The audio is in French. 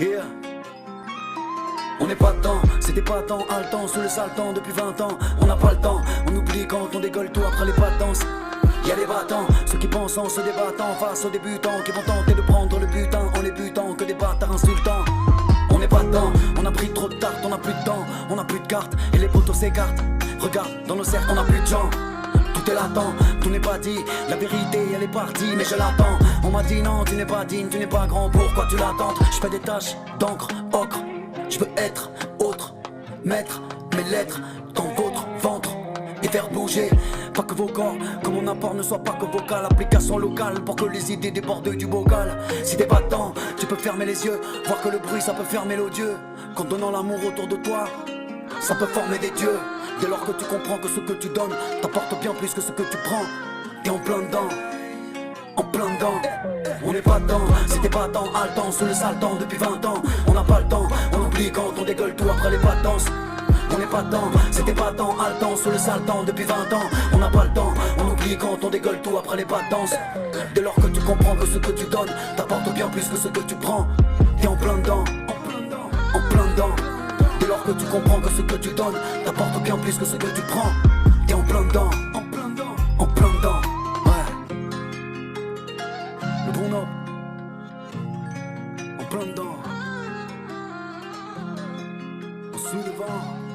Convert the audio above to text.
Yeah. On n'est pas dedans, c'était pas tant haletant, sous le saltan depuis 20 ans. On n'a pas le temps, on oublie quand on décolle tout après les pas de danse. Y'a des battants, ceux qui pensent en se débattant face aux débutants qui vont tenter de prendre le butin en les butant que des bâtards insultants. On n'est pas dedans, on a pris trop de tartes, on a plus de temps, on a plus de cartes et les poteaux s'écartent. Regarde, dans nos cercles on a plus de gens. Tout est latent, tout n'est pas dit, la vérité elle est partie mais je l'attends. On m'a dit non, tu n'es pas digne, tu n'es pas grand, pourquoi tu l'attends? Je fais des tâches d'encre, ocre, je veux être autre, mettre mes lettres dans votre ventre et faire bouger, pas que vos corps, que mon apport ne soit pas que vocal. Application locale pour que les idées débordent du bocal. Si t'es pas dedans, tu peux fermer les yeux, voir que le bruit ça peut faire mélodieux. Qu'en donnant l'amour autour de toi, ça peut former des dieux. Dès lors que tu comprends que ce que tu donnes t'apporte bien plus que ce que tu prends. T'es en plein dedans, en plein dedans. On n'est pas dedans, c'était pas tant haletant, sous le saltan depuis 20 ans. On n'a pas le temps, on oublie quand on dégueule tout après les pas de danse. On n'est pas dedans, c'était pas tant haletant, sous le saltan depuis 20 ans. On n'a pas le temps, on oublie quand on dégueule tout après les pas de danse. Dès lors que tu comprends que ce que tu donnes t'apporte bien plus que ce que tu prends. T'es en plein dedans, en plein dedans. Dès lors que tu comprends que ce que tu donnes t'apporte bien plus que ce que tu prends. T'es en plein dedans, en plein dedans, en plein dedans. Ouais. Le bon homme, en plein dedans. On suit le vent.